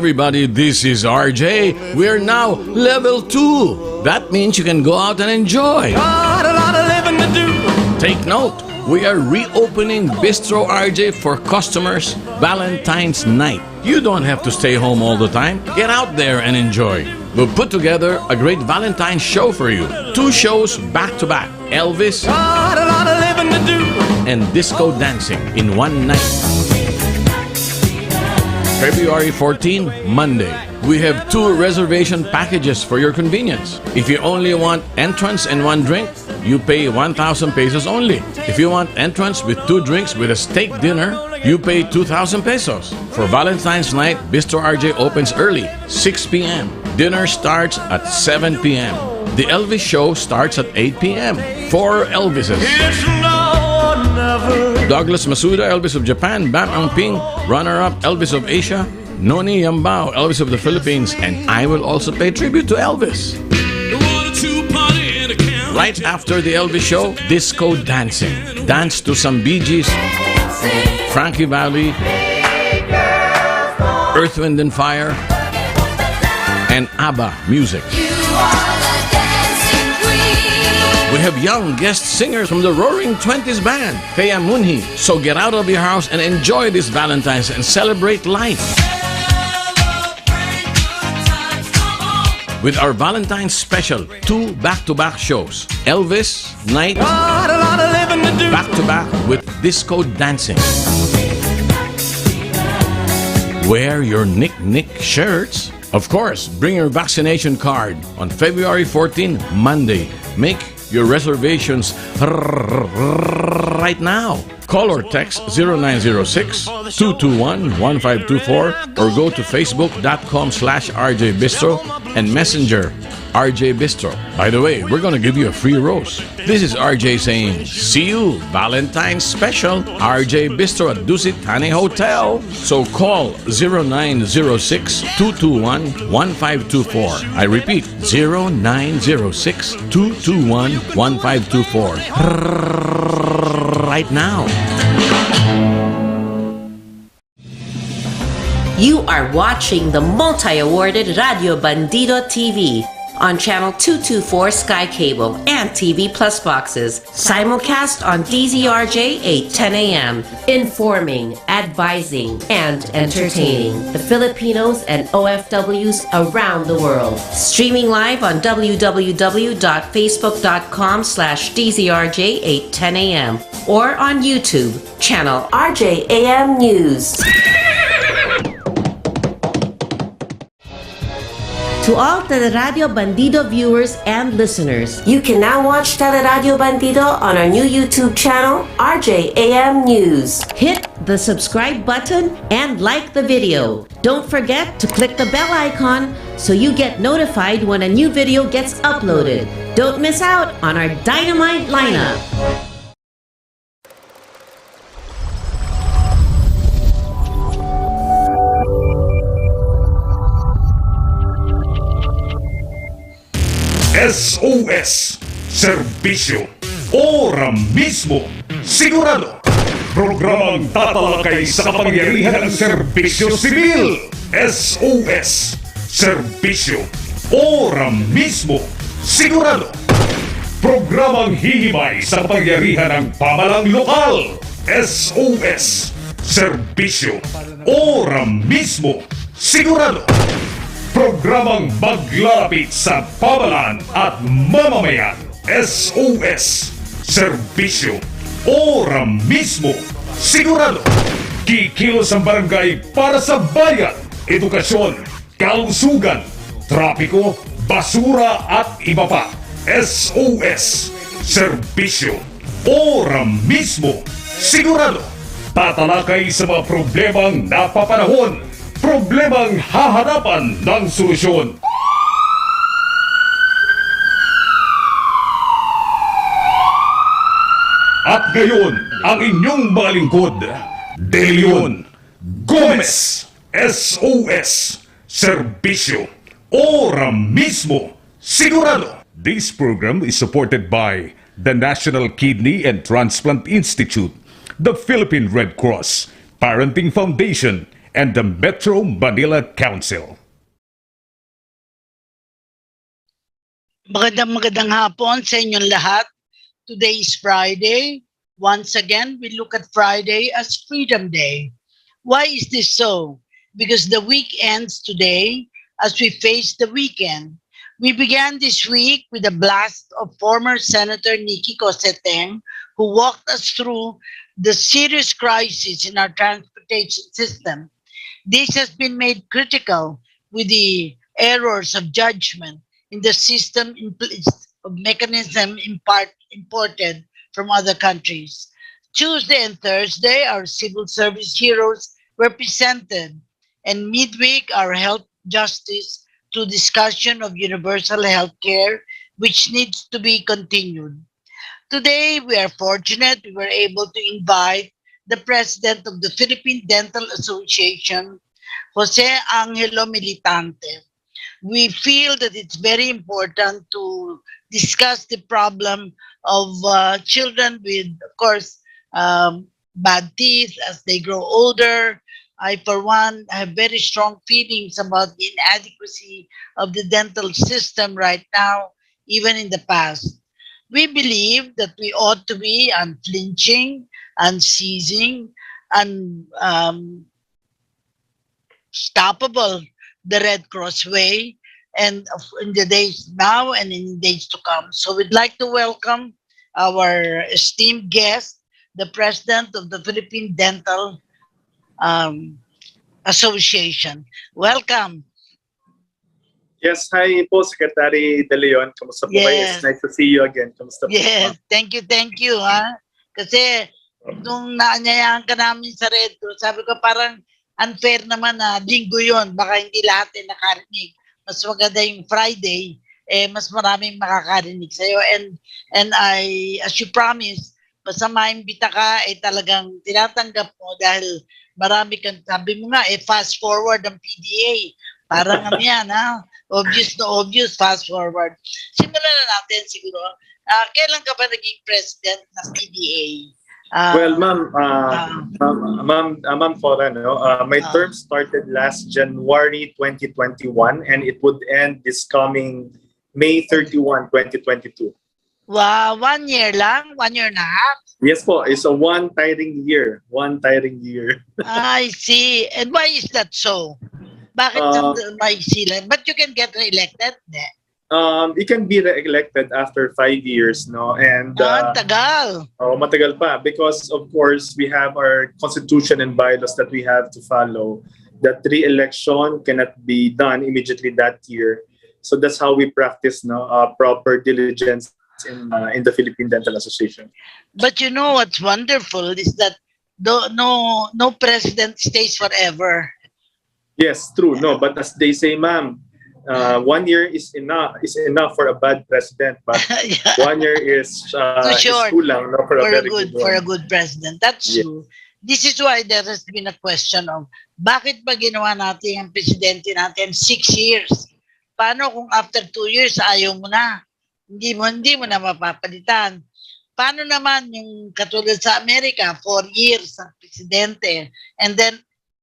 everybody, this is RJ. We're now level 2. That means you can go out and enjoy. Got a lot of living to do. Take note, we are reopening Bistro RJ for customers Valentine's night. You don't have to stay home all the time. Get out there and enjoy. We'll put together a great Valentine's show for you. 2 shows back to back. Elvis Got a lot of living to do. and disco dancing in one night. February 14, Monday. We have 2 reservation packages for your convenience. If you only want entrance and 1 drink, you pay 1,000 pesos only. If you want entrance with 2 drinks with a steak dinner, you pay 2,000 pesos. For Valentine's night, Bistro RJ opens early, 6 p.m. Dinner starts at 7 p.m. The Elvis show starts at 8 p.m. 4 Elvises. It's now or never. Douglas Masuda, Elvis of Japan. Bam Angping, runner-up Elvis of Asia. Noni Yambao, Elvis of the Philippines. And I will also pay tribute to Elvis. Right after the Elvis show, disco dancing. Dance to some Bee Gees, Frankie Valli, Earth, Wind and Fire, and ABBA music. We have young guest singers from the Roaring Twenties band, Thea Munhi. So get out of your house and enjoy this Valentine's and celebrate life. With our Valentine's special, 2 back-to-back shows. Elvis night, Got a lot of living to do. back-to-back with disco dancing. Wear your Nick shirts. Of course, bring your vaccination card. On February 14, Monday, make your reservations right now. Call or text 0906-221-1524 or go to facebook.com/RJ Bistro and Messenger RJ Bistro. By the way, we're gonna give you a free rose. This is RJ saying, see you Valentine's special, RJ Bistro at Dusit Thane Hotel. So call 0906-221-1524. I repeat, 0906-221-1524. Right now. You are watching the multi-awarded Radio Bandido TV on Channel 224 Sky Cable and TV Plus boxes. Simulcast on DZRJ 8:10 a.m. Informing, advising, and entertaining the Filipinos and OFWs around the world. Streaming live on www.facebook.com/DZRJ 8:10 a.m. or on YouTube, channel RJAM News. To all Teleradio Bandido viewers and listeners, you can now watch Teleradio Bandido on our new YouTube channel, RJAM News. Hit the subscribe button and like the video. Don't forget to click the bell icon so you get notified when a new video gets uploaded. Don't miss out on our dynamite lineup. SOS, Serbisyo, Ora-Mismo, Sigurado. Programang tatalakay sa kapangyarihan ng serbisyo sibil. SOS, Serbisyo, Ora-Mismo, Sigurado. Programang hihimay sa kapangyarihan ng pamalang lokal. SOS, Serbisyo, Ora-Mismo, Sigurado. Programang maglalapit sa pamalan at mamamayan. SOS, Serbisyo, Ora-Mismo, Sigurado. Kikilos ang barangay para sa bayan, edukasyon, kalusugan, trapiko, basura at iba pa. SOS, Serbisyo, Ora-Mismo, Sigurado. Tatalakay sa mga problemang napapanahon, problemang hahanapan ng solusyon. At ngayon, ang inyong mga lingkod, De Leon Gomez. SOS, Serbisyo, Ora-Mismo, Sigurado. This program is supported by the National Kidney and Transplant Institute, the Philippine Red Cross, Parenting Foundation, and the Metro Manila Council. Magandang hapon sa inyong lahat. Today is Friday. Once again, we look at Friday as Freedom Day. Why is this so? Because the week ends today as we face the weekend. We began this week with a blast of former Senator Nikki Cosseteng, who walked us through the serious crisis in our transportation system. This has been made critical with the errors of judgment in the system in place of mechanism imported from other countries. Tuesday and Thursday, our civil service heroes were presented, and midweek, our health justice to discussion of universal health care, which needs to be continued. Today, we are fortunate we were able to invite the president of the Philippine Dental Association, Jose Angelo Militante. We feel that it's very important to discuss the problem of children with, of course, bad teeth as they grow older. I, for one, have very strong feelings about the inadequacy of the dental system right now, even in the past. We believe that we ought to be unflinching, unceasing, unstoppable, the Red Cross way, and in the days now and in the days to come. So we'd like to welcome our esteemed guest, the president of the Philippine Dental Association. Welcome. Yes, hi po, Secretary De Leon. Kamusta po kayo? Yes. It's nice to see you again. Kamusta po? Yes, thank you ha. Kasi nung naanyayahan ka namin sa Red Cross, sabi ko parang unfair naman na linggo yun. Baka hindi lahat nakarinig. Mas maganda yung Friday, mas maraming makakarinig sa'yo. And I, as you promised, basta maimbita ka, talagang tinatanggap mo dahil marami kang, sabi mo nga, fast forward ang PDA. Parang ano yan, ha? Obvious na obvious, fast forward. Simulan na natin siguro. Kailan ka ba naging president ng PDA? Well, Ma'am Foran, my term started last January 2021 and it would end this coming May 31, 2022. Wow, 1 year lang? 1 year and a half? Yes po, it's a one tiring year. I see. And why is that so? Bakit may sila? But you can get re-elected? You can be re-elected after 5 years, no? And tagal. Matagal pa because of course we have our constitution and bylaws that we have to follow. That re-election cannot be done immediately that year. So that's how we practice proper diligence in the Philippine Dental Association. But you know what's wonderful is that no president stays forever. Yes, true. No, but as they say, ma'am, 1 year is enough for a bad president, but Yeah. 1 year is short kulang, no, for a very good one. for a good president. That's true. This is why there has been a question of bakit ba ginawa natin ang presidente natin 6 years? Paano kung after 2 years ayaw mo na? Hindi mo na mapapalitan. Paano naman yung katulad sa Amerika, 4 years ang presidente and then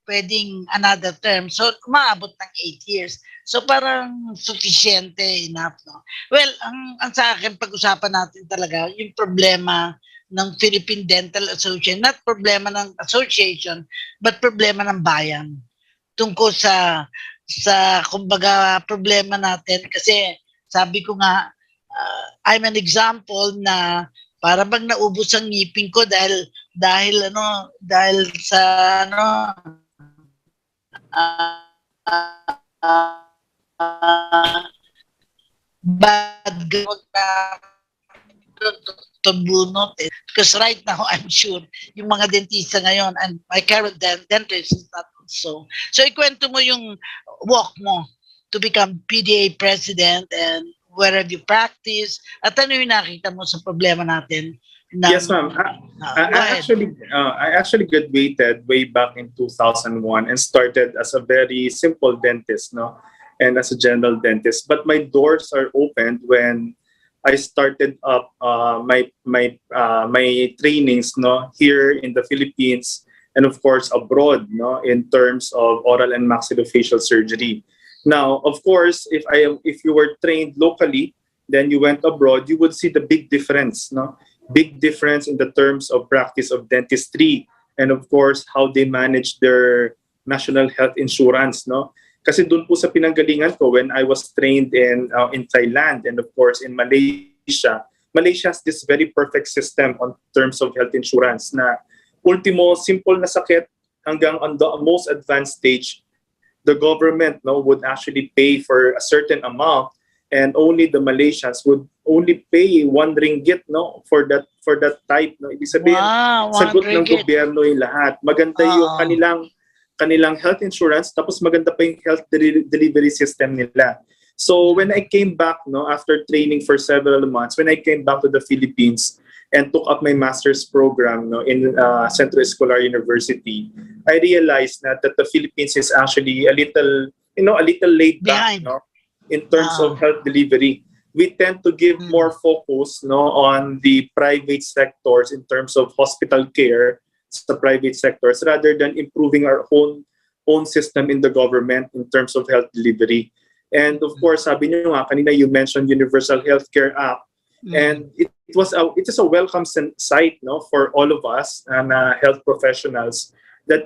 pwedeng another term. So, umaabot ng 8 years. So, parang sufficiente enough, no? Well, ang sa akin, pag-usapan natin talaga, yung problema ng Philippine Dental Association, not problema ng association, but problema ng bayan. Tungkol sa kumbaga, problema natin. Kasi, sabi ko nga, I'm an example na para bang naubos ang ngipin ko dahil sa bad gamot na bunot. Because right now, I'm sure, yung mga dentista ngayon, and my current dentist is not so. So, ikwento mo yung walk mo to become PDA president and where have you practiced? At ano yung nakita mo sa problema natin? Yes, ma'am. I actually graduated way back in 2001 and started as a very simple dentist, no, and as a general dentist. But my doors are opened when I started up my trainings, no, here in the Philippines and of course abroad, no, in terms of oral and maxillofacial surgery. Now, of course, if you were trained locally, then you went abroad, you would see the big difference, no? Big difference in the terms of practice of dentistry, and of course how they manage their national health insurance, no? Kasi doon po sa pinanggalingan ko when I was trained in Thailand and of course in Malaysia. Malaysia has this very perfect system on terms of health insurance na ultimo simple na sakit hanggang on the most advanced stage, the government, no, would actually pay for a certain amount, and only the Malaysians would only pay 1 ringgit, no, for that type, no. Ibig sabihin, Wow, sagot 1 ng ringgit. gobyerno yung lahat. Maganda yung kanilang health insurance, tapos maganda pa yung health delivery system nila. So when I came back, no, after training for several months, when I came back to the Philippines and took up my master's program, no, in Centro Escolar University, I realized that the Philippines is actually a little laid back, Behind. no, in terms of health delivery. We tend to give more focus, no, on the private sectors in terms of hospital care sa private sectors rather than improving our own system in the government in terms of health delivery. And of course, sabi niyo nga kanina, you mentioned Universal Healthcare Act, and it is a welcome sight, no, for all of us and health professionals that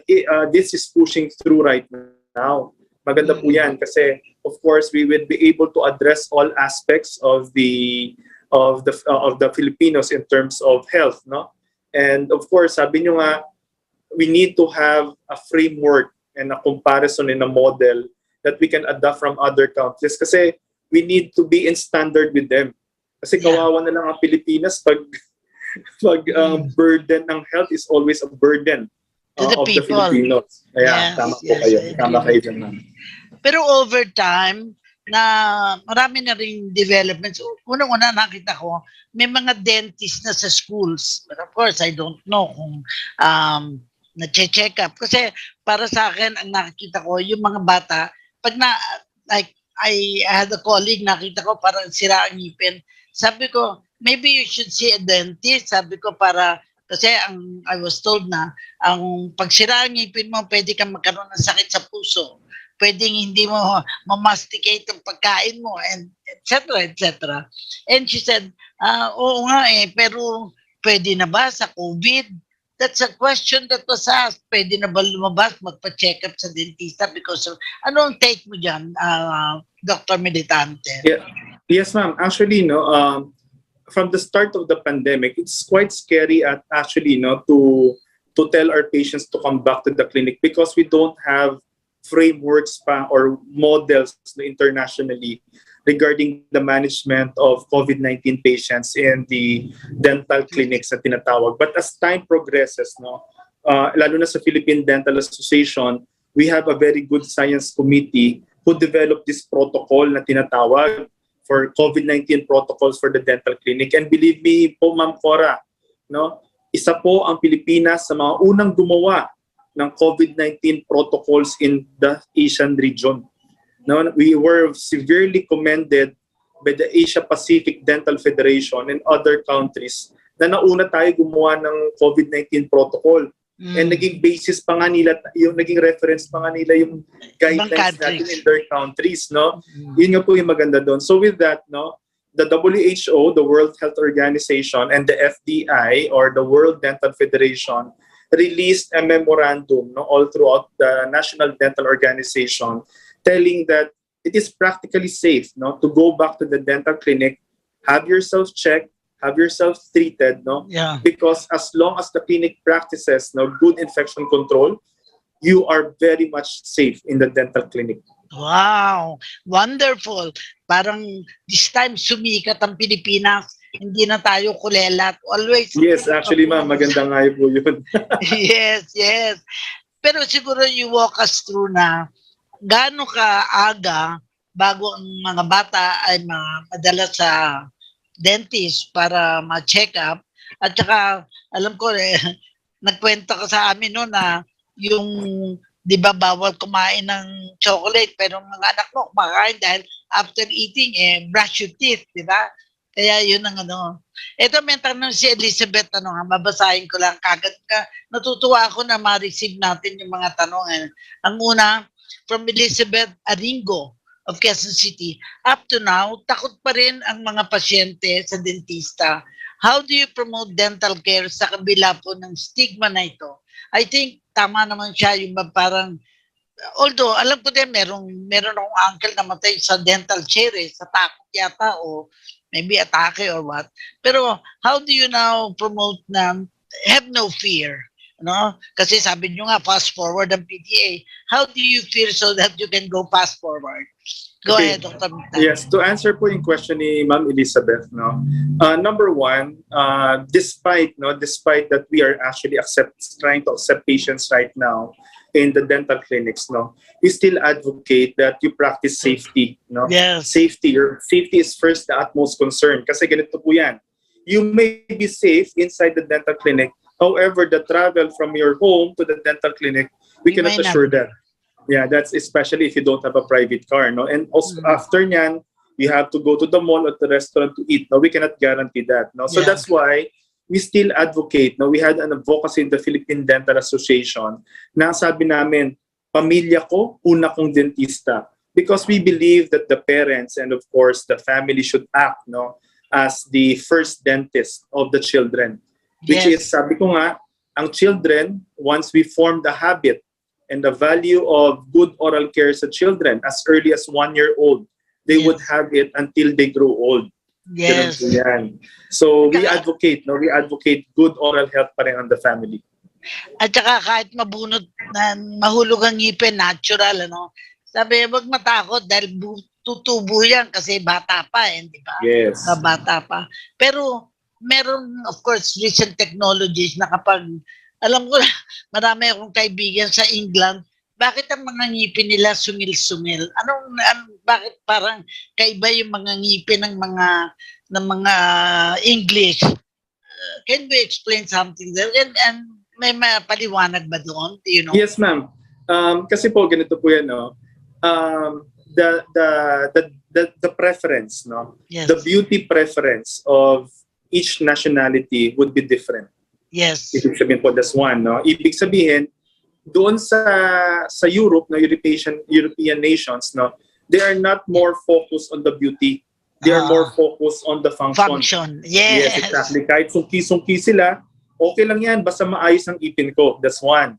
this is pushing through right now. Maganda po yan kasi of course we will be able to address all aspects of the Filipinos in terms of health, no? And of course, sabi nyo nga, we need to have a framework and a comparison in a model that we can adapt from other countries kasi we need to be in standard with them. Kasi kawawa na lang ang Pilipinas pag burden ng health is always a burden To the of the people. Filipinos. Kaya Yes, tama po yes, kayo. I agree Tama with kayo you. dyan, ma'am. Pero over time, na marami na rin developments. Unang-una nakita ko, may mga dentist na sa schools. But of course, I don't know kung na-check up. Kasi para sa akin, ang nakikita ko, yung mga bata, pag like, I had a colleague, nakita ko parang sira ang ngipin. Sabi ko, maybe you should see a dentist. Sabi ko kasi I was told na, ang pagsira ang ngipin mo, pwede kang magkaroon ng sakit sa puso. Pwedeng hindi mo mamasticate ang pagkain mo, and etc. etc. And she said, oo nga pero pwede na ba sa COVID? That's a question that was asked. Pwede na ba lumabas, magpa-check up sa dentista because of, ano ang take mo dyan, Dr. Militante? Yeah. Yes, ma'am. Actually, no, from the start of the pandemic, it's quite scary to tell our patients to come back to the clinic because we don't have frameworks or models internationally regarding the management of COVID-19 patients in the dental clinics na tinatawag. But as time progresses, no, lalo na sa Philippine Dental Association, we have a very good science committee who developed this protocol na tinatawag for COVID-19 protocols for the dental clinic. And believe me po, Ma'am Cora, no, isa po ang Pilipinas sa mga unang gumawa ng COVID-19 protocols in the Asian region. No, we were severely commended by the Asia Pacific Dental Federation and other countries na nauna tayo gumawa ng COVID-19 protocol. And naging basis pa nga nila, yung naging reference pa nga nila yung guidelines natin in their countries, no? Yun nga po yung maganda doon. So with that, no, the WHO, the World Health Organization, and the FDI, or the World Dental Federation, released a memorandum, no, all throughout the National Dental Organization telling that it is practically safe, no, to go back to the dental clinic, have yourself checked, have yourself treated, no, because as long as the clinic practices, no, good infection control, you are very much safe in the dental clinic. Wow, wonderful. Parang this time sumikat ang Pilipinas. Hindi na tayo kulelat. Always. Yes, actually, ma'am, maganda nga po yun. Yes. Pero siguro you walk us through na gaano ka aga bago ang mga bata ay madala sa dentist para ma-check up. At saka, alam ko, nagkwento ka sa amin no na yung, di ba, bawal kumain ng chocolate, pero mga anak mo kumakain dahil after eating, brush your teeth, di ba? Kaya yun ang ano. Ito may tanong si Elizabeth, ano nga, babasahin ko lang kagad ka. Natutuwa ako na ma-receive natin yung mga tanong. Ang una, from Elizabeth Aringo of Quezon City. Up to now, takot pa rin ang mga pasyente sa dentista. How do you promote dental care sa kabila po ng stigma na ito? I think tama naman siya yung parang, although alam ko din meron akong uncle na matay sa dental chair sa takot yata o maybe atake or what. Pero how do you now promote na have no fear? No? Kasi sabi nyo nga, fast forward ang PTA. How do you feel so that you can go fast forward? Go Okay. ahead, Dr. Mitan. Yes, to answer po yung question ni Ma'am Elizabeth, no. Number one, despite that we are actually trying to accept patients right now in the dental clinics, no, we still advocate that you practice safety, no. Yes. Your safety is first the utmost concern. Kasi ganito po yan. You may be safe inside the dental clinic. However, the travel from your home to the dental clinic, we You cannot may not. assure that. Yeah, that's especially if you don't have a private car, no? And also after nyan, you have to go to the mall or the restaurant to eat. No, we cannot guarantee that. No, so Yeah. that's why we still advocate. No, we had an advocacy in the Philippine Dental Association na sabi namin, pamilya ko, una kong dentista. Because we believe that the parents and of course the family should act, no, as the first dentist of the children. Which Yes. is, sabi ko nga, ang children, once we form the habit and the value of good oral care sa children as early as 1 year old, they Yes. would have it until they grow old. Ganun Yes. po yan. So we advocate good oral health pa rin on the family. At saka kahit mabunot na mahulog ang ngipin, natural, ano. Sabi, wag matakot dahil tutubo yan kasi bata pa, di ba? Yes. Bata pa. Pero meron, of course, recent technologies na kapag, alam ko na, marami akong kaibigan sa England, bakit ang mga ngipin nila sumil-sumil? Bakit parang kaiba yung mga ngipin ng mga English? Can we explain something there? And may paliwanag ba doon? Do you know? Yes, ma'am. Kasi po ganito po yan, no. The preference, no. Yes. The beauty preference of each nationality would be different. Yes. Ibig sabihin po, that's one, no. Ibig sabihin, doon sa Europe, no, European nations, no, they are not more focused on the beauty. They are more focused on the function. Yes. Yes, exactly. Kahit sungki-sungki sila, okay lang yan, basta maayos ang ipin ko. That's one.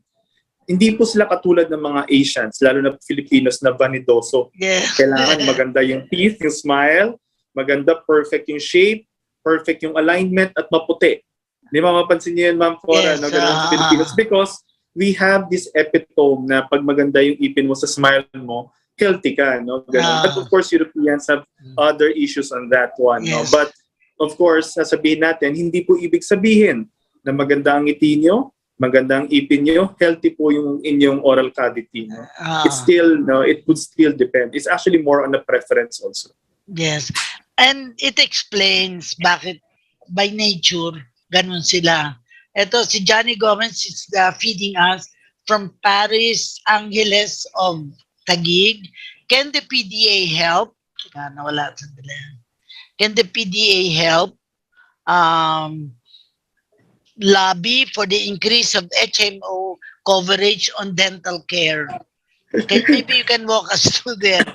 Hindi po sila katulad ng mga Asians, lalo na Filipinos na vanidoso. Yes. Kailangan maganda yung teeth, yung smile, maganda, perfect yung shape, perfect yung alignment, at maputi. Di ba mapansin niyo yan, Ma'am Cora, Yes, no, ganun sa Filipinos? Because we have this epitome na pag maganda yung ipin mo sa smile mo, healthy ka, no? Ganun. But of course, Europeans have other issues on that one, no? Yes. But of course, sasabihin natin, hindi po ibig sabihin na maganda ang ngiti nyo, maganda ang ipin nyo, healthy po yung inyong oral cavity, no? It's still, no, it would still depend. It's actually more on the preference also. Yes. And it explains bakit by nature, ganun sila. Ito, si Johnny Gomez is feeding us from Paris Angeles of Taguig. Can the PDA help? Nawala sandali. Can the PDA help lobby for the increase of HMO coverage on dental care? Maybe you can walk us through there.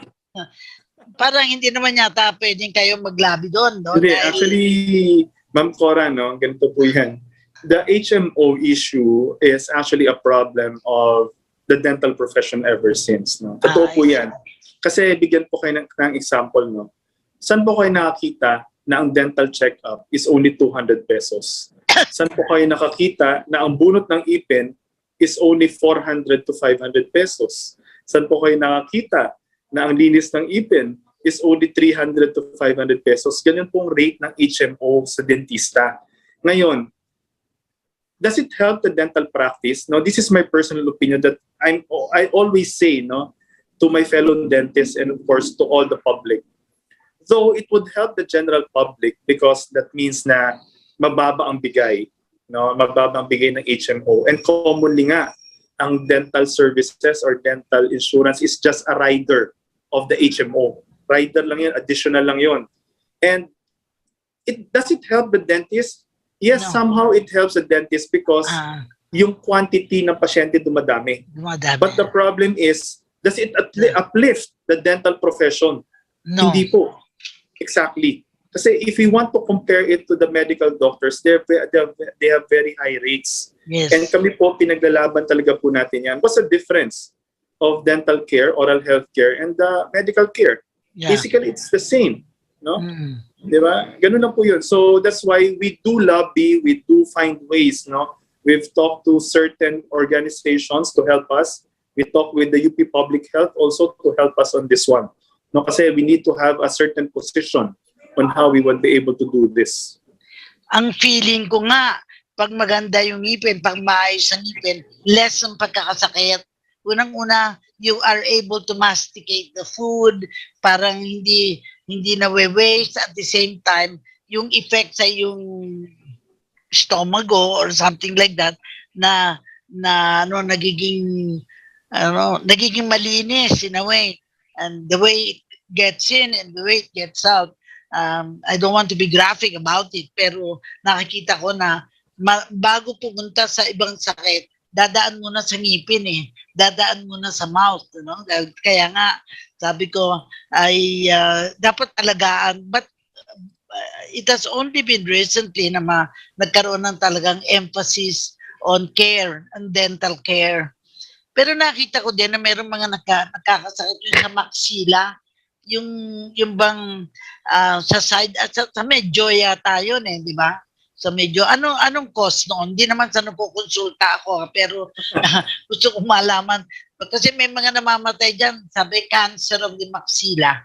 Parang hindi naman yata pwedeng kayo mag-lobby doon, no? Hindi, actually, Ma'am Cora, no, ganito po yan. The HMO issue is actually a problem of the dental profession ever since, no? Totoo po yan. Kasi bigyan po kayo ng example, no? Saan po kayo nakakita na ang dental check-up is only 200 pesos? Saan po kayo nakakita na ang bunot ng ipin is only 400 to 500 pesos? Saan po kayo nakakita na ang linis ng ipin is only 300 to 500 pesos? Ganyan pong rate ng HMO sa dentista. Ngayon, does it help the dental practice? No, this is my personal opinion that I always say, no, to my fellow dentists and of course to all the public. Though it would help the general public because that means na mababa ang bigay, no, mababa ang bigay ng HMO. And commonly nga, ang dental services or dental insurance is just a rider of the HMO. Rider lang yun, additional lang yun. And does it help the dentist? Yes, No. somehow it helps the dentist because Ah, yung quantity ng pasyente dumadami. dumadami. But the problem is, does it uplift the dental profession? No. Hindi po. Exactly. Kasi if we want to compare it to the medical doctors, they have very high rates. Yes. And kami po, pinaglalaban talaga po natin yan. What's the difference of dental care, oral health care, and medical care? Yeah. Basically, it's the same. No? Mm. Di ba? Ganun lang po yun. So that's why we do lobby, we do find ways. No? We've talked to certain organizations to help us. We talked with the UP Public Health also to help us on this one. No? Kasi we need to have a certain position on how we would be able to do this. Ang feeling ko nga, pag maganda yung ngipin, pag maayos ang ngipin, less ang pagkakasakit. Unang-una, you are able to masticate the food, parang hindi na-waste. At the same time, yung effect sa yung stomago or something like that na nagiging malinis in a way. And the way it gets in and the way it gets out, I don't want to be graphic about it, pero nakikita ko na bago pumunta sa ibang sakit, dadaan muna sa ngipin dadaan muna sa mouth, kaya nga sabi ko ay dapat alagaan, but it has only been recently na nagkaroon ng talagang emphasis on care and dental care. Pero nakita ko din na mayroong mga nakakasakit yung sa maxilla, yung bang sa side at sa medyo yata yun di ba? Sa medyo anong cause noon? Hindi naman sa nakukonsulta ako pero gusto kong malaman kasi may mga namamatay diyan, sabi cancer of the maxilla.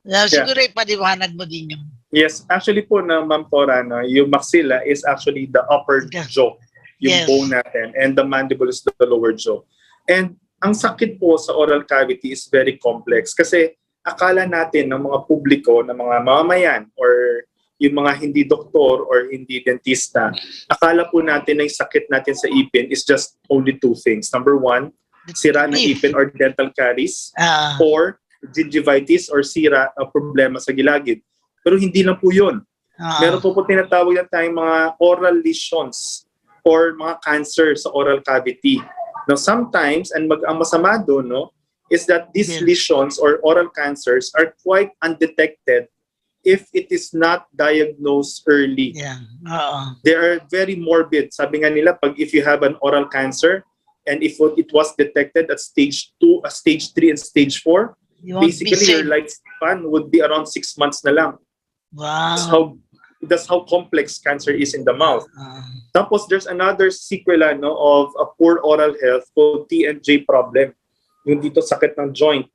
Siguro ipaliwanag mo din yun. Yes, actually po na Ma'am Cora, yung maxilla is actually the upper jaw, yung bone natin, and the mandible is the lower jaw. And ang sakit po sa oral cavity is very complex kasi akala natin ng mga publiko, ng mga mamamayan or yung mga hindi doktor or hindi dentista, akala po natin na yung sakit natin sa ipin is just only two things. Number one, sira ng ipin or dental caries, or gingivitis or sira o problema sa gilagid. Pero hindi lang po yun. Meron po tinatawag na tayong mga oral lesions or mga cancer sa oral cavity. Now sometimes, and ang masama doon, is that these lesions or oral cancers are quite undetected if it is not diagnosed early. They are very morbid. Sabi nga nila, if you have an oral cancer and if it was detected at stage 2, stage 3, and stage 4, basically your lifespan would be around 6 months na lang. Wow. That's how complex cancer is in the mouth. Tapos there's another sequela of a poor oral health called T&J problem. Yung dito sakit ng joint,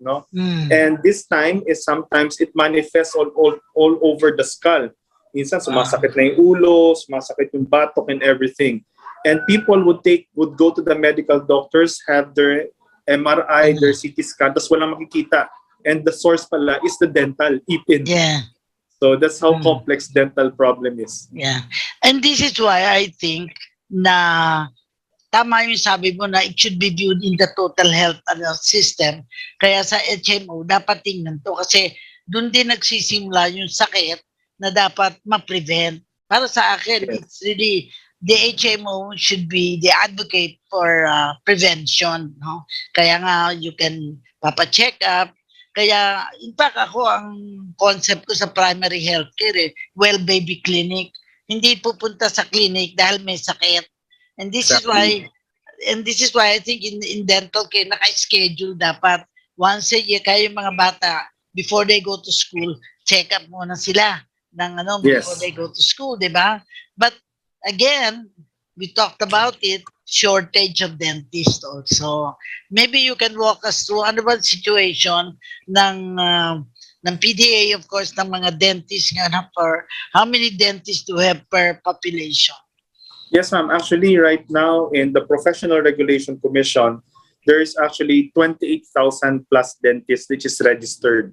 And this time is sometimes it manifests all over the skull. Minsan sumasakit na yung ulo, sumasakit yung batok and everything. And people would go to the medical doctors, have their MRI, their CT scan, tapos walang makikita. And the source pala is the dental, ipin. Yeah. So that's how complex dental problem is. Yeah. And this is why I think na tama yung sabi mo na it should be viewed in the total health system. Kaya sa HMO, dapat tingnan to kasi doon din nagsisimula yung sakit na dapat ma-prevent. Para sa akin, it's really, the HMO should be the advocate for prevention. Kaya nga, you can papa-check up. Kaya, in fact, ako, ang concept ko sa primary healthcare, well baby clinic. Hindi pupunta sa clinic dahil may sakit. And this is why I think in dental care, naka-schedule dapat once a year, kaya yung mga bata, before they go to school, check up muna sila before they go to school, di ba? But again, we talked about it, shortage of dentists also. Maybe you can walk us through ano ba situation ng PDA, of course, ng mga dentists nga for how many dentists do we have per population? Yes, ma'am. Actually, right now in the Professional Regulation Commission, there is actually 28,000 plus dentists which is registered.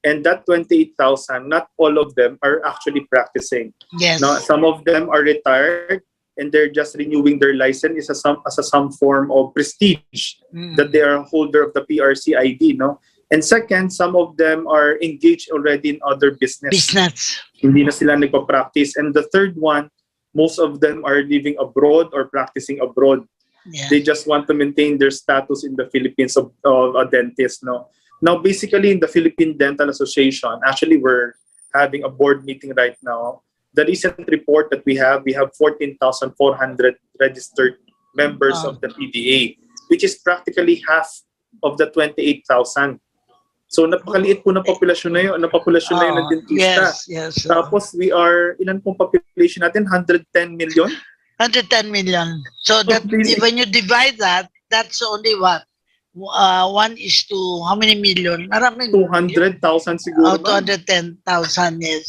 And that 28,000, not all of them are actually practicing. Yes. Now, some of them are retired and they're just renewing their license as some form of prestige that they are a holder of the PRC ID. And second, some of them are engaged already in other Business. Hindi na sila nagpa-practice. And the third one, most of them are living abroad or practicing abroad. Yeah. They just want to maintain their status in the Philippines of a dentist. No? Now, basically, in the Philippine Dental Association, actually, we're having a board meeting right now. The recent report that we have 14,400 registered members of the PDA, which is practically half of the 28,000. So napakaliit po ng populasyon na yun, ng dentista. Yes. Tapos we are, ilan pong population natin? 110 million? 110 million. So that when you divide that, that's only what? 1 is to how many million? Maraming 200,000 siguro. 210,000, yes.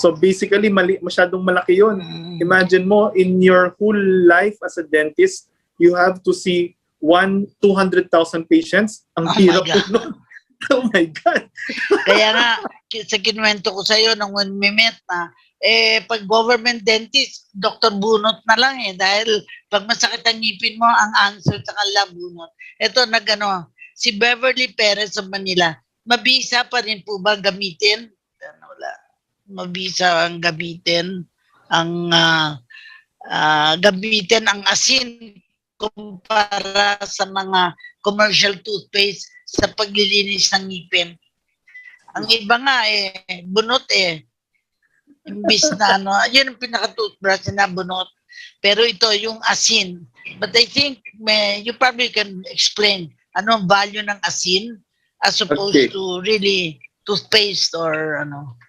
So basically, masyadong malaki yun. Imagine mo, in your whole life as a dentist, you have to see 200,000 patients. Ang hirap po nun. Oh my God. Kaya nga, sa kinuwento ko sa'yo nung when we met na, pag government dentist, Dr. Bunot na lang dahil pag masakit ang ngipin mo, ang answer sa kanila bunot. Ito, si Beverly Perez sa Manila, mabisa pa rin po ba gamitin? Wala. Mabisa ang gamitin ang asin kumpara sa mga commercial toothpaste sa paglilinis ng ngipin. Ang iba nga bunot imbis na yun ang pinaka-toothbrush na bunot. Pero ito, yung asin. But I think you probably can explain ano ang value ng asin as opposed to really toothpaste or ano.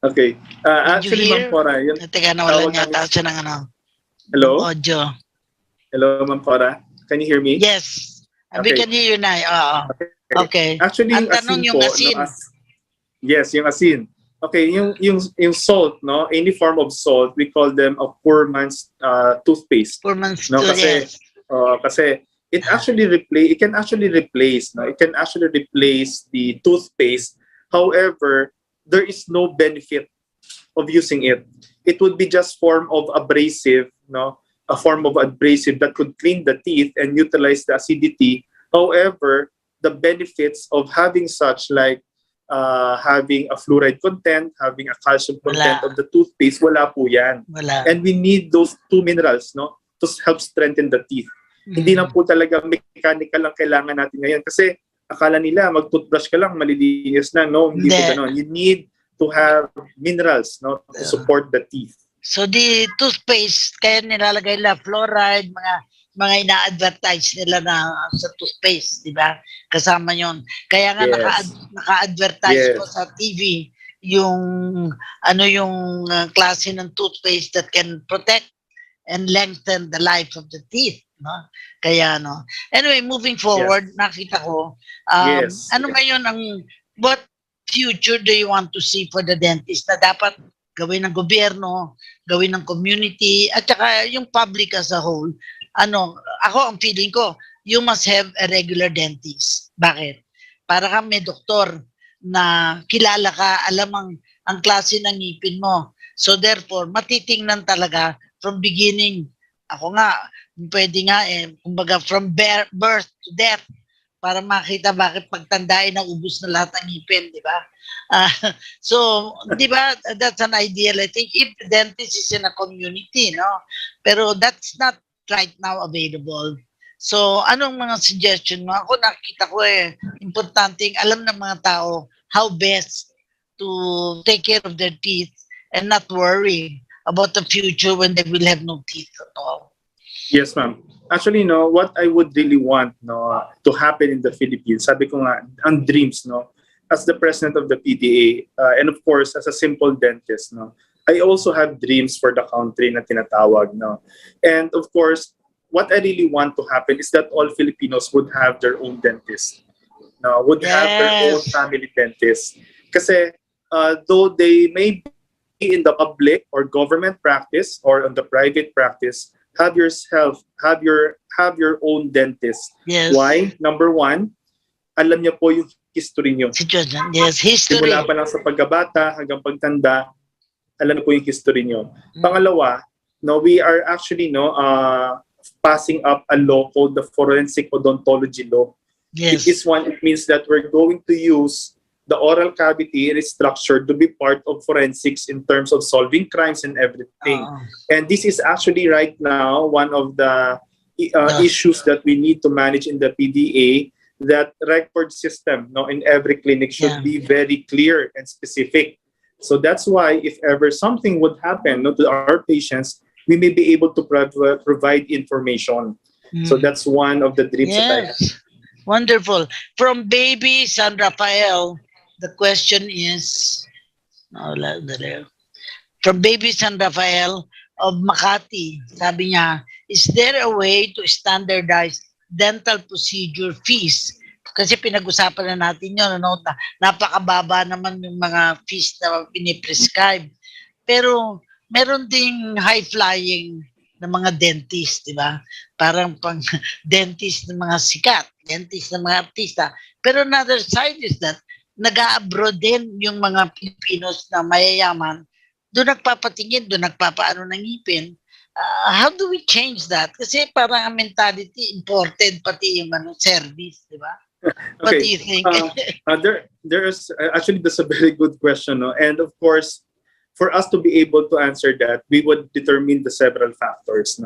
Okay. Actually, Ma'am Cora, yun. Teka, nawalan yata siya ng Hello? Audio. Hello, Ma'am Cora. Can you hear me? Yes. We can hear you na. Okay. Actually, ang tanong yung asin. Yes, yung asin. Okay, yung salt, no? Any form of salt, we call them a poor man's toothpaste. Poor man's toothpaste. Kasi it can actually replace the toothpaste. However, there is no benefit of using it. It would be just form of abrasive, no? A form of abrasive that could clean the teeth and utilize the acidity. However, the benefits of having such like having a fluoride content, having a calcium content of the toothpaste, wala po yan. And we need those two minerals, no, to help strengthen the teeth. Hindi lang po talaga mechanical lang kailangan natin ngayon. Kasi akala nila mag-toothbrush ka lang, malilinis na. No, hindi po ganun. You need to have minerals, no, to support the teeth. So the toothpaste, kaya nilalagay nila fluoride, mga ina-advertise nila na sa toothpaste, di ba? Kasama yon. Kaya nga naka-advertise po sa TV yung klase ng toothpaste that can protect and lengthen the life of the teeth, no? Kaya Anyway, moving forward, nakita ko ano ngayon what future do you want to see for the dentist na dapat gawin ng gobyerno, gawin ng community, at saka yung public as a whole? Ako ang feeling ko, you must have a regular dentist. Bakit? Para ka may doktor na kilala ka, alam ang klase ng ngipin mo. So therefore, matitingnan talaga from beginning. Ako nga, pwede nga kumbaga from birth to death, para makita bakit pagtanda naubos na lahat ng ngipin, di ba? So, di ba, that's an ideal. I think if the dentist is in a community, no? Pero that's not right now available. So, anong mga suggestion mo? Ako nakita ko importanteng alam ng mga tao how best to take care of their teeth and not worry about the future when they will have no teeth at all. Yes, ma'am. Actually, what I would really want to happen in the Philippines, sabi ko nga, ang dreams, as the president of the PTA, and of course, as a simple dentist, I also have dreams for the country na tinatawag. And of course, what I really want to happen is that all Filipinos would have their own dentist, would have their own family dentist. Kasi though they may be in the public or government practice or on the private practice, have your own dentist. Yes. Why? Number one, alam niya po yung history niyo. Yes, history. Simula pa lang sa pagkabata hanggang pagtanda, alam niyo po yung history niyo. Pangalawa, we are actually passing up a law called the Forensic Odontology Law. Yes. This one, it means that we're going to use the oral cavity and its structure to be part of forensics in terms of solving crimes and everything. And this is actually right now one of the issues that we need to manage in the PDA, that record system in every clinic should be very clear and specific. So that's why if ever something would happen to our patients, we may be able to provide information. So that's one of the dreams that I have. Wonderful. From baby San Rafael, the question is, from baby San Rafael of Makati, sabi niya, is there a way to standardize dental procedure fees? Kasi pinag-usapan na natin yun, napakababa naman yung mga fees na piniprescribe. Pero meron ding high-flying na mga dentist, di ba? Parang pang dentist ng mga sikat, dentist ng mga artista. Pero another side is that nag-a-abroad din yung mga Pilipinos na mayayaman. Doon nagpapatingin, doon nagpapaano ng ngipin. How do we change that? Kasi parang ang mentality important pati yung service, di ba? What do you think? There's actually, that's a very good question, and of course, for us to be able to answer that, we would determine the several factors.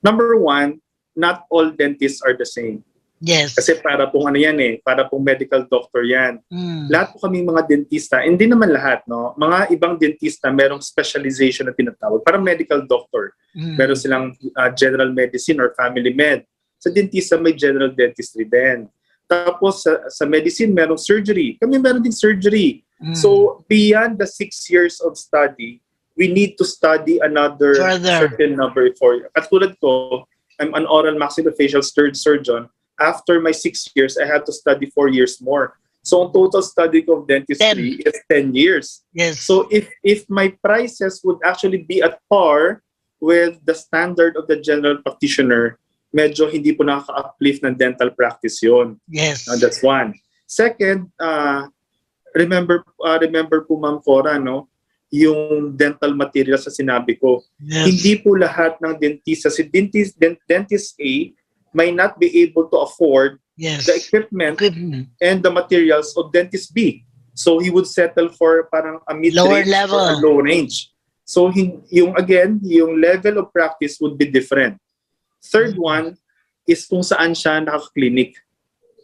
Number one, not all dentists are the same. Yes. Kasi para pong para pong medical doctor yan. Lahat po kami mga dentista, hindi naman lahat, mga ibang dentista merong specialization na tinatawag. Para medical doctor, meron silang general medicine or family med. Sa dentista may general dentistry din. Tapos sa medicine merong surgery. Kami meron din surgery. So beyond the 6 years of study, we need to study another certain number for. At tulad ko, I'm an oral maxillofacial surgeon. After my 6 years, I have to study 4 years more. So ang total study of dentistry is 10 years. Yes. So if my prices would actually be at par with the standard of the general practitioner, medyo hindi po nakaka-uplift ng dental practice yun. Yes. That's one. Second, remember po Ma'am Cora, yung dental materials sa sinabi ko. Yes. Hindi po lahat ng dentista, dentist A may not be able to afford the equipment and the materials of dentist B. So he would settle for parang a mid-range or a low range. So yung level of practice would be different. Third one is kung saan siya nakaklinik.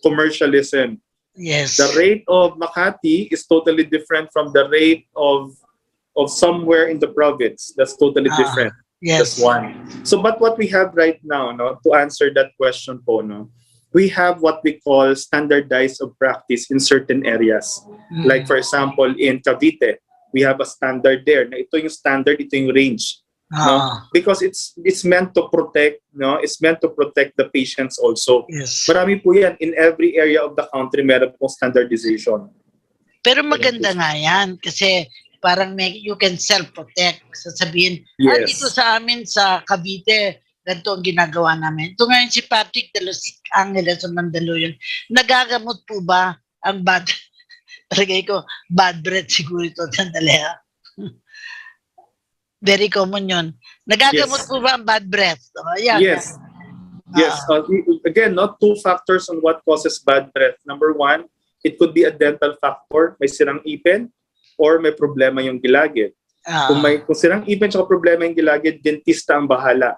Commercialism. Yes. The rate of Makati is totally different from the rate of somewhere in the province. That's totally different. Yes. That's one. So, but what we have right now, to answer that question po, we have what we call standardized of practice in certain areas. Like for example, in Cavite, we have a standard there. Na ito yung standard, ito yung range. Because it's meant to protect, it's meant to protect the patients also. Yes. Marami po yan. In every area of the country, meron pong standardization. Pero maganda nga yan kasi parang you can self-protect. Sasabihin, dito sa amin sa Cavite, ganito ang ginagawa namin. Ito ngayon si Patrick de los Angeles sa Mandaluyong. Nagagamot po ba ang talagay ko, bad breath siguro ito. Sandali ha. Very common yun. Nagagamot po ba ang bad breath? Yes. Yes. Again, not two factors on what causes bad breath. Number one, it could be a dental factor. May sirang ipin or may problema yung gilagid. Kung sirang ipin at problema yung gilagid, dentista ang bahala.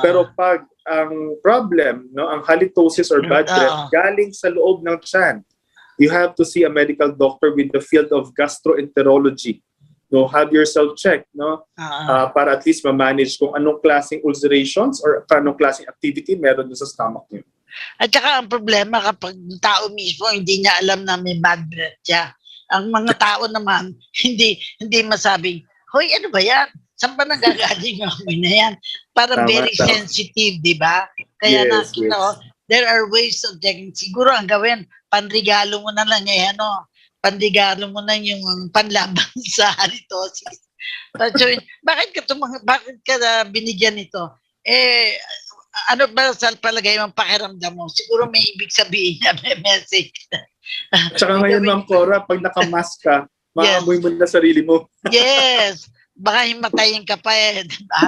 Pero pag ang problem, ang halitosis or bad breath, galing sa loob ng tiyan, you have to see a medical doctor with the field of gastroenterology. Have yourself checked, para at least ma-manage kung anong klaseng ulcerations or anong klaseng activity meron sa stomach niyo. At saka ang problema kapag tao mismo hindi niya alam na may bad breath siya. Ang mga tao naman hindi masabing, hoy, ano ba yan? Saan ba nanggagaling yung amoy na yan? Parang very sensitive, di ba? Kaya there are ways of checking. Siguro ang gawin, panregalo mo na lang panregalo mo na yung panlaban sa halitosis. So, bakit ka binigyan nito? Ano ba sa palagay mong pakiramdam mo? Siguro may ibig sabihin niya, may message. Tsaka ngayon, Ma'am Cora, pag nakamask ka, maamoy mo na sarili mo. Yes. Baka himatayin ka pa diba?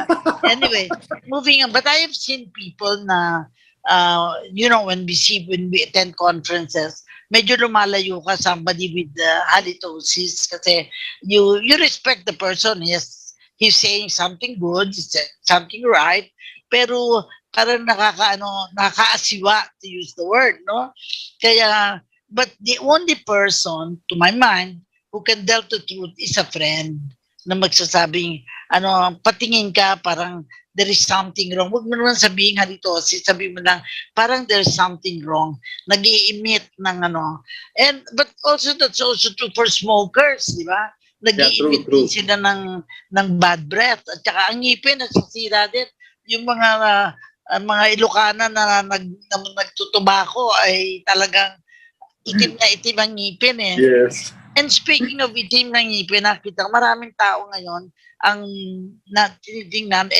Anyway, moving on. But I have seen people na when we attend conferences, medyo lumalayo ka somebody with halitosis kasi you respect the person. Yes, he's saying something good, he's saying something right, pero parang nakakaasiwa to use the word, no? Kaya, but the only person, to my mind, who can tell the truth is a friend na magsasabing, patingin ka, parang there is something wrong. Huwag mo naman sabihin halitosis, sabihin mo lang, parang there's something wrong. Nag-i-emit ng but also that's also true for smokers, di ba? Nag-i-emit din sila ng bad breath. At saka ang ngipin, nasisira din. Yung mga Ilocana na nagtutubako ay talagang itim na itim ang ngipin eh. Yes. And speaking of itim ng ngipin, nakita ko maraming tao ngayon ang tinitingnan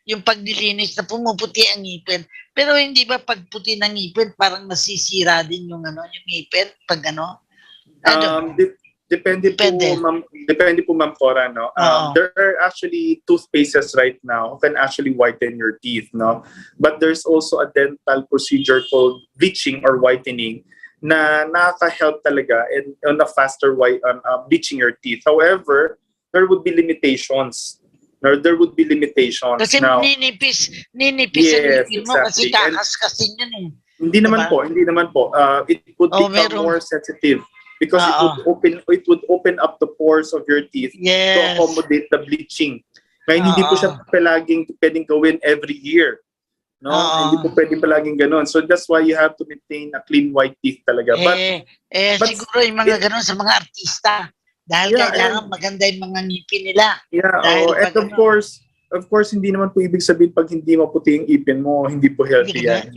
yung paglilinis na pumuputi ang ngipin. Pero hindi ba pagputi ng ngipin parang nasisira din yung ngipin pag Depende po Ma'am Cora, no. There are actually toothpastes right now who can actually whiten your teeth, no. But there's also a dental procedure called bleaching or whitening na nakaka-help talaga on a faster way on bleaching your teeth. However, there would be limitations. There would be limitations. Kasi now, ninipis yes, ang ngipin mo kasi exactly. kakaskasin yun eh. Hindi naman po. It would become more sensitive because it would open up the pores of your teeth to accommodate the bleaching. Ngayon hindi po siya pwedeng gawin every year. No? Hindi po pwedeng palaging ganun. So that's why you have to maintain a clean white teeth talaga. But siguro yung mga ganun sa mga artista. Dahil kailangan maganda yung mga ngipin nila. And of course, hindi naman po ibig sabihin pag hindi maputi yung ipin mo, hindi po healthy yan.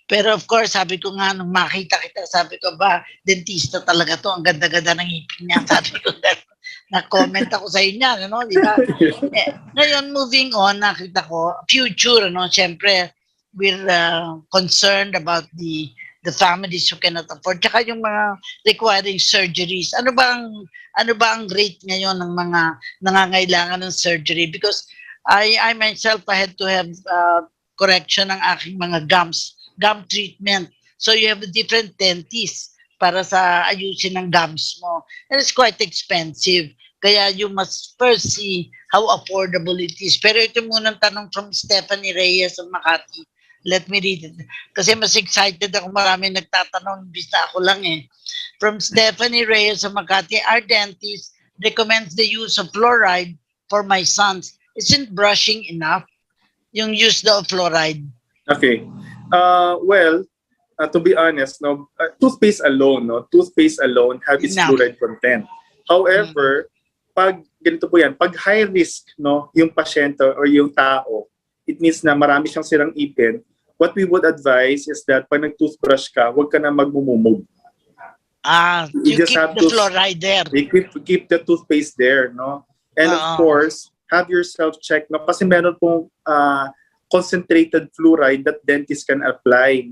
Pero of course, sabi ko nga, nung makita kita, sabi ko ba, dentista talaga to, ang ganda-ganda ng ngipin niya. Sabi ko, na-comment ako sa inyo, di ba? Ngayon, moving on, nakita ko, future, syempre, we're concerned about the families who cannot afford, tsaka yung mga requiring surgeries. Ano ba ang rate ngayon ng mga nangangailangan ng surgery? Because I myself, I had to have correction ng aking mga gum treatment. So you have a different dentist para sa ayusin ng gums mo. And it's quite expensive. Kaya you must first see how affordable it is. Pero ito munang tanong from Stephanie Reyes of Makati. Let me read it. Kasi mas excited ako, marami nagtatanong, bis na ako lang eh. From Stephanie Reyes of Makati, our dentist recommends the use of fluoride for my sons. Isn't brushing enough? Yung use of fluoride. Okay. To be honest, toothpaste alone have its fluoride content. However, pag ganito po yan, pag high risk, yung pasyente or yung tao, it means na marami siyang sirang ipin. What we would advise is that pag nag-toothbrush ka, huwag ka na magmumumog. You keep the fluoride there. Keep the toothpaste there, no? And of course, have yourself check, kasi meron pong concentrated fluoride that dentists can apply,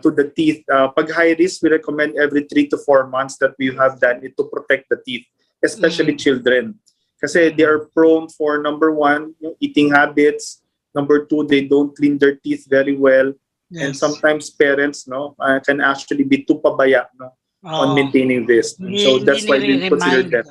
to the teeth. Pag high risk, we recommend every 3 to 4 months that we have done it to protect the teeth, especially children. Kasi they are prone for, number 1, yung eating habits. Number 2, they don't clean their teeth very well. Yes. And sometimes parents can actually be too pabaya on maintaining this. So that's why we consider that.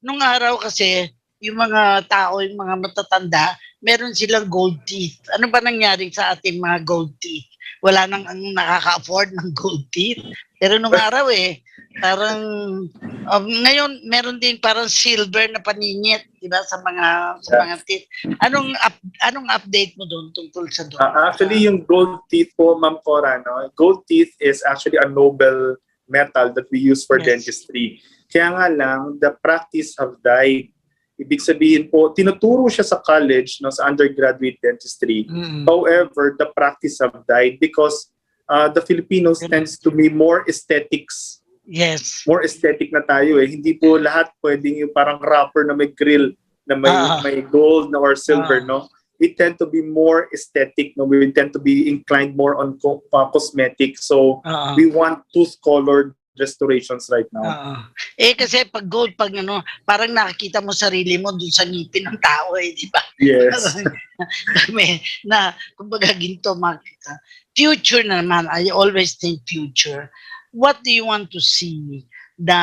Nung araw kasi, yung mga tao, yung mga matatanda, meron silang gold teeth. Ano ba nangyari sa ating mga gold teeth? Wala nang nakaka-afford ng gold teeth. Pero nung araw parang ngayon meron din parang silver na paninit, di ba, sa mga teeth. Anong update mo doon tungkol sa doon? Actually, yung gold teeth po, Ma'am Cora, gold teeth is actually a noble metal that we use for dentistry. Kaya nga lang, the practice have died. Ibig sabihin po, tinuturo siya sa college, sa undergraduate dentistry. However, the practice have died because the Filipinos tends to be more aesthetics. Yes. More aesthetic na tayo eh. Hindi po lahat pwedeng yung parang wrapper na may grill, na may gold or silver, We tend to be more aesthetic, we tend to be inclined more on cosmetic. So we want tooth-colored restorations right now. Oo. Kasi pag gold, pag parang nakikita mo sarili mo dun sa ngipin ng tao di ba? Yes. Kumbaga ginto makita. Future naman, I always think future. What do you want to see the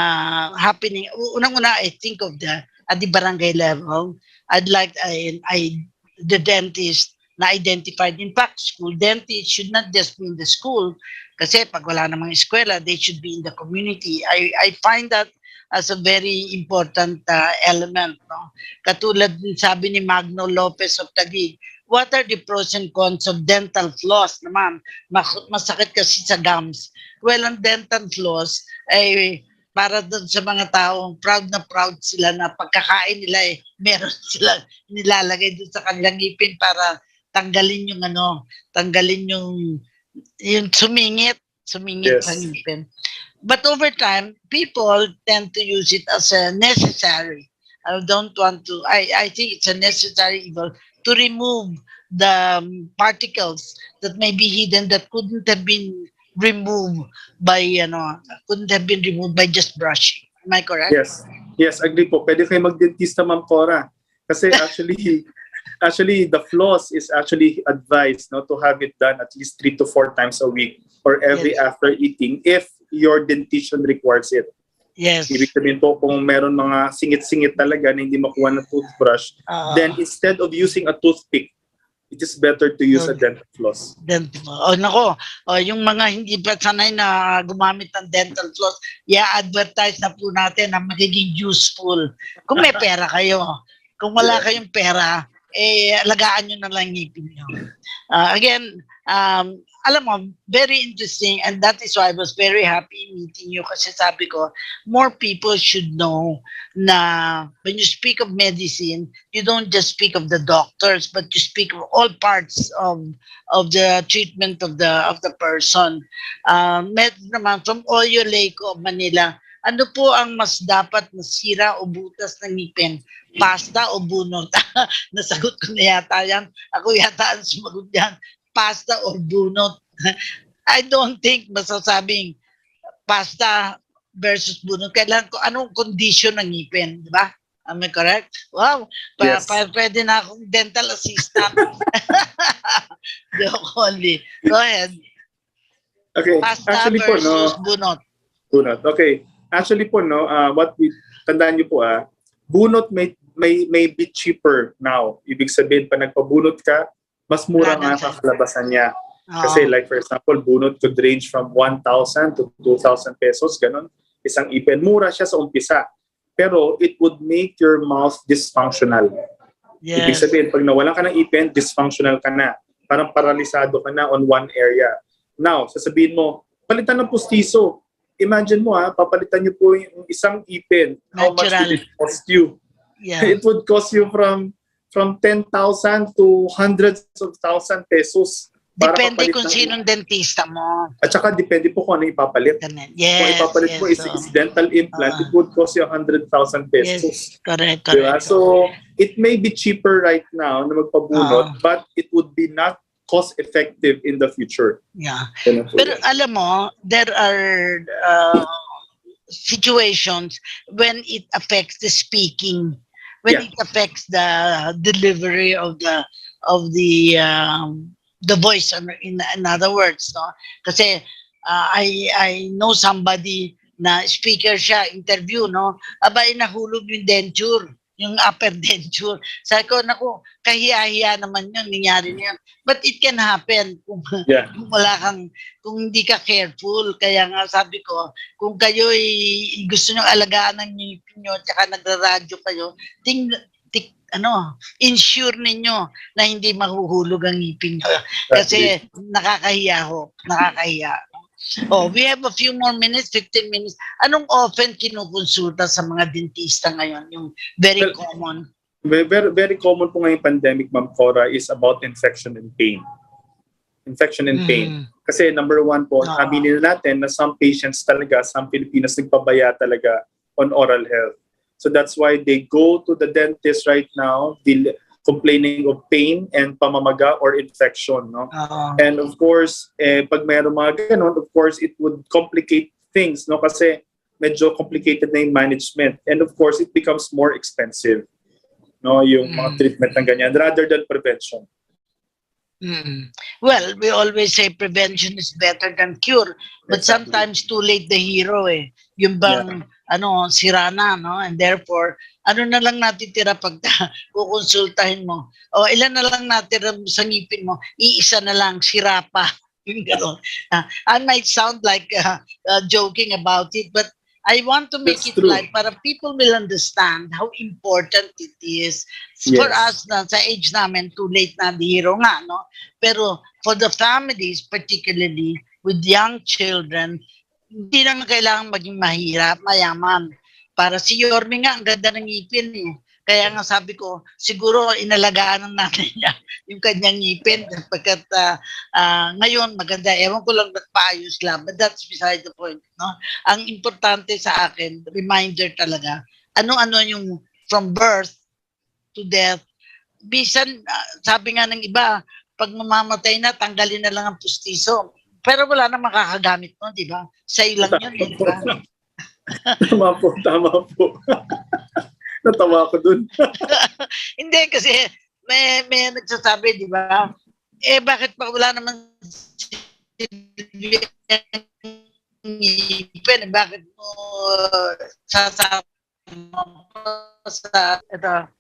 happening? Unang-una, I think of at the barangay level. I'd like the dentist na identified. In fact, school dentists should not just be in the school. Kasi pag wala namang eskwela, they should be in the community. I find that as a very important element. No? Katulad din sabi ni Magno Lopez of Taguig, what are the pros and cons of dental floss naman? Masakit kasi sa gums. Well, ang dental floss ay para doon sa mga taong proud sila na pagkakain nila meron sila nilalagay doon sa kanilang ngipin para tanggalin yung sumingit Yes. sa ngipin. But over time, people tend to use it as a necessary. I think it's a necessary evil to remove the particles that may be hidden that couldn't have been removed by just brushing. Am I correct? Yes, agree po. Pwede kayo mag-dentista, Ma'am Cora. Kasi actually the floss is actually advised to have it done at least 3 to 4 times a week or every after eating if your dentition requires it. Yes. Ibig sabihin po kung meron mga singit-singit talaga na hindi makuha ng toothbrush, then instead of using a toothpick, it is better to use a dental floss. Yung mga hindi pa sanay na gumamit ng dental floss, i-advertise na po natin na magiging useful. Kung may pera kayo. Kung wala kayong pera, alagaan nyo na lang ngipin nyo. Again, alam mo, very interesting, and that is why I was very happy meeting you kasi sabi ko, more people should know na when you speak of medicine, you don't just speak of the doctors, but you speak of all parts of the treatment of the person. Naman, from Oyo Leyco of Manila, ano po ang mas dapat nasira o butas ng ngipin? Pasta o bunot? Nasagot ko na yata yan. Ako yata ang sumagot yan. Pasta or bunot? I don't think masasabing pasta versus bunot. Kailangan ko anong condition ng ngipin, di ba? Am I correct? Wow, Yes. pwede na akong dental assistant. Joke only. Go ahead. Okay, Pasta actually po, versus bunot. bunot. Okay, actually po, tandaan niyo po, bunot may be cheaper now. Ibig sabihin, pa nagpabunot ka, mas mura nga sa kalabasan niya. Kasi like for example, bunot could range from 1,000 to 2,000 pesos, ganun. Isang ipin. Mura siya sa umpisa. Pero it would make your mouth dysfunctional. Yes. Ibig sabihin, pag nawalan ka ng ipin, dysfunctional ka na. Parang paralisado ka na on one area. Now, sasabihin mo, palitan ng pustiso. Imagine mo papalitan niyo po yung isang ipin. How much would it cost you? Yeah. It would cost you from 10,000 to hundreds of thousand pesos. Depende kung sinong dentista mo. At saka depende po kung ano ipapalit. Yes, kung ipapalit mo is dental implant, it would cost you 100,000 pesos. Yes, correct. Diba? So, it may be cheaper right now na magpabunot, but it would be not cost-effective in the future. Yeah. Pero alam mo, there are situations when it affects the speaking, when it affects the delivery of the voice. In other words, no? Kasi I know somebody na speaker siya, interview, no? Aba, nahulog yung denture, yung upper denture. Sabi ko, naku, kahiya-hiya naman yun, nangyari niyan. But it can happen kung kung hindi ka careful. Kaya nga sabi ko, kung kayo gusto nyo alagaan ng ngipin nyo, tsaka nagra-radyo kayo, ensure ninyo na hindi mahuhulog ang ngipin nyo. Kasi nakakahiya. We have a few more minutes, 15 minutes. Anong often kinukonsulta sa mga dentista ngayon? Yung very common? Very, very common po ngayong pandemic, Ma'am Cora, is about infection and pain. Infection and pain. Kasi number one po, aminin natin na some patients talaga, some Filipinos nagpabaya talaga on oral health. So that's why they go to the dentist right now, complaining of pain and pamamaga or infection, no? And of course, pag mayroong mga ganon, of course, it would complicate things, no? Kasi medyo complicated na yung management. And of course, it becomes more expensive, no? Yung mga treatment ng ganyan rather than prevention. Well, we always say prevention is better than cure, but Exactly. sometimes too late the hero eh. Yung bang sira na, no? And therefore, ano na lang natitira pag kukonsultahin mo? O ilan na lang natira sa ngipin mo? Iisa na lang, sira pa. Yung gano'n. I might sound like joking about it, but I want to make That's it true. light para people will understand how important it is for us na sa age namin, too late na the hero nga, no? Pero for the families, particularly with young children, hindi naman kailangan maging mahirap, mayaman. Para si Yorme nga, ang ganda ng ngipin eh. Kaya nga sabi ko, siguro inalagaan ng nanay niya yung kanyang ngipin pagkat ngayon maganda. Ewan ko lang nagpaayos lang, but that's beside the point. No? Ang importante sa akin, reminder talaga, ano-ano yung from birth to death. Bisan, sabi nga ng iba, pag mamamatay na, tanggalin na lang ang pustiso. Pero wala na makakagamit mo, di ba? Sa'yo lang yun, eh, di ba? Tama po. Natawa ko dun. Hindi, kasi may nagsasabi, di ba? Eh, bakit pa wala naman ngipin? Bakit mo sasama sa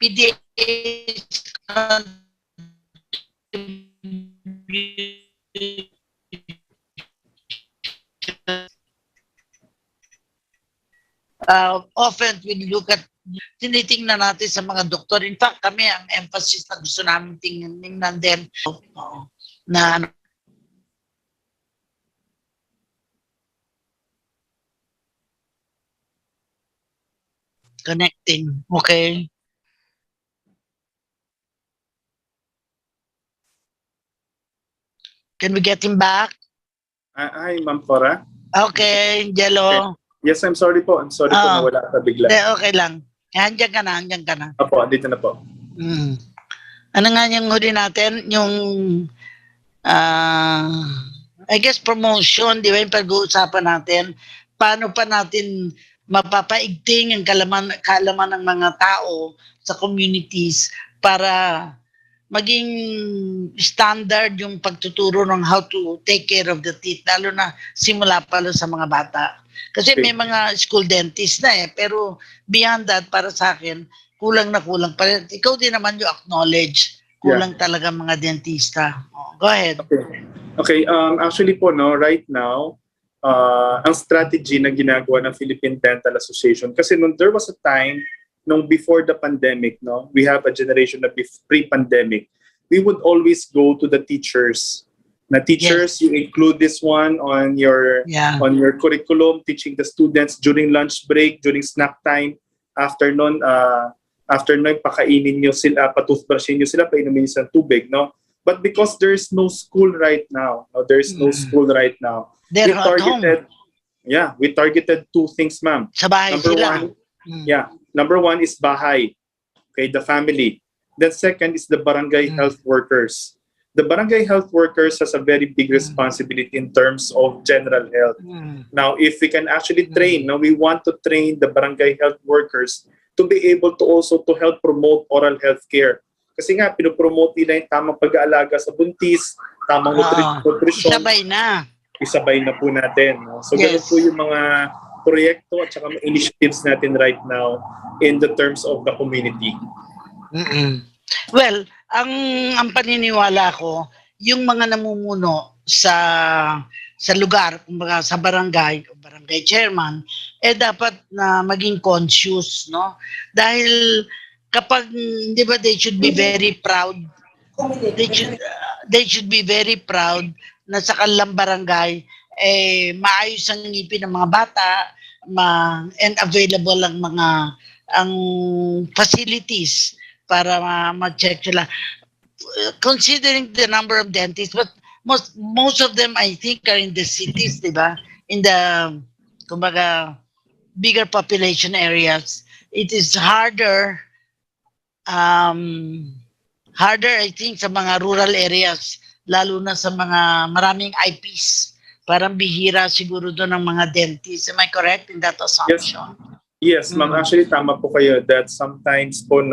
PDA often we look at tinitingnan natin sa mga doktor. In fact, kami ang emphasis na gusto namin tingnan din na connecting. Okay? Can we get him back? Hi, Ma'am Cora. Okay, Jello. Yes, I'm sorry po. I'm sorry po nawala ka bigla. Okay lang. Andiyan ka na. Apo, dito na po. Ano nga yung huli natin? Yung, I guess, promotion, di ba yung pag-uusapan natin? Paano pa natin mapapaigting ang kaalaman ng mga tao sa communities para maging standard yung pagtuturo ng how to take care of the teeth, lalo na simula pa sa mga bata. Kasi may mga school dentist na eh, pero beyond that, para sa akin, kulang na kulang pa rin. Ikaw din naman yung acknowledge, kulang talaga mga dentista. Go ahead. Okay, actually po, no, right now, ang strategy na ginagawa ng Philippine Dental Association, kasi there was a time nung before the pandemic, no, we have a generation na pre-pandemic, we would always go to the teachers. Na teachers, you include this one on your curriculum, teaching the students during lunch break, during snack time, after nun, pakainin nyo sila, patoothbrushin nyo sila, painumin nyo sa tubig, no? But because there's no school right now, They're at home. We targeted two things, ma'am. Sa bahay sila. Number one is bahay, okay, the family. Then second is the barangay health workers. The barangay health workers has a very big responsibility in terms of general health. Now, if we can actually train, now we want to train the barangay health workers to be able to also to help promote oral health care. Kasi nga, pinopromote nila yung tamang pag-aalaga sa buntis, tamang nutrition. Isabay na po natin. No? So, ganun po yung mga proyekto at saka mga initiatives natin right now in the terms of the community. Well, ang paniniwala ko, yung mga namumuno sa lugar, kumbaga sa barangay chairman, dapat na maging conscious, no? Dahil kapag, di ba, they should be very proud. They should be very proud na sa kanilang barangay maayos ang ngipin ng mga bata, and available ang facilities para ma-check sila. Considering the number of dentists, but most of them I think are in the cities, di ba? In the, kumbaga, bigger population areas. It is harder I think sa mga rural areas, lalo na sa mga maraming IPs. parang bihira siguro doon ng mga dentist. Am I correct in that assumption? Yes, ma'am. Actually, tama po kayo that sometimes po,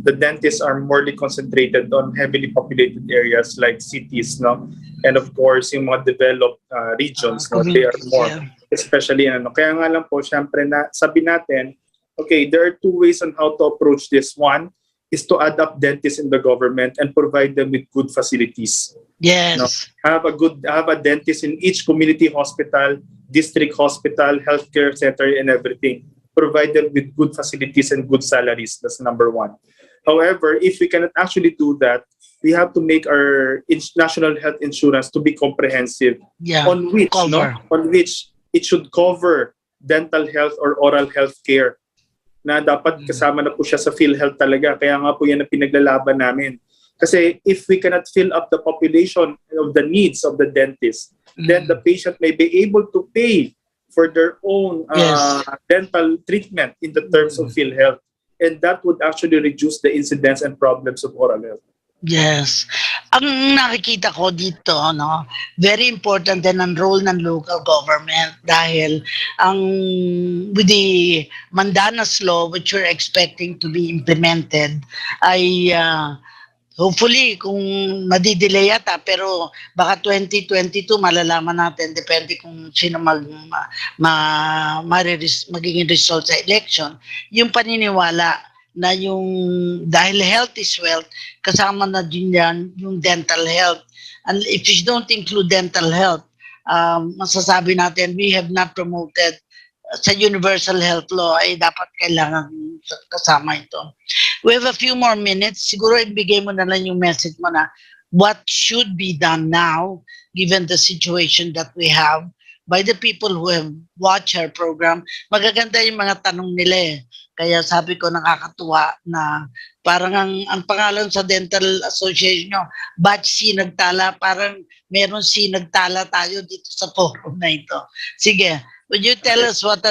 the dentists are morely concentrated on heavily populated areas like cities, no? And of course, yung mga developed regions, they are more, especially Kaya nga lang po, syempre na sabi natin, okay, there are two ways on how to approach this. One is to add up dentists in the government and provide them with good facilities. Yes. Have a dentist in each community hospital, district hospital, healthcare center, and everything. Provide them with good facilities and good salaries. That's number one. However, if we cannot actually do that, we have to make our national health insurance to be comprehensive. Yeah. On which it should cover dental health or oral health care. Na dapat kasama na po siya sa PhilHealth talaga. Kaya nga po yan ang pinaglalaban namin. Kasi if we cannot fill up the population of the needs of the dentist, then the patient may be able to pay for their own dental treatment in the terms of PhilHealth. And that would actually reduce the incidence and problems of oral health. Yes. Ang nakikita ko dito, very important din ang role ng local government dahil with the Mandanas Law, which we're expecting to be implemented, ay hopefully kung madidelay yata, pero baka 2022 malalaman natin, depende kung sino magiging result sa election, yung paniniwala na yung dahil health is wealth, kasama na din yan yung dental health. And if you don't include dental health, masasabi natin we have not promoted sa universal health law ay dapat kailangan kasama ito. We have a few more minutes. Siguro ibigay mo na lang yung message mo na what should be done now given the situation that we have by the people who have watched our program. Magaganda yung mga tanong nila eh. Kaya sabi ko nakakatuwa na parang ang pangalan sa Dental Association nyo, Batch C Nagtala, parang meron C Nagtala tayo dito sa forum na ito. Sige, would you tell us what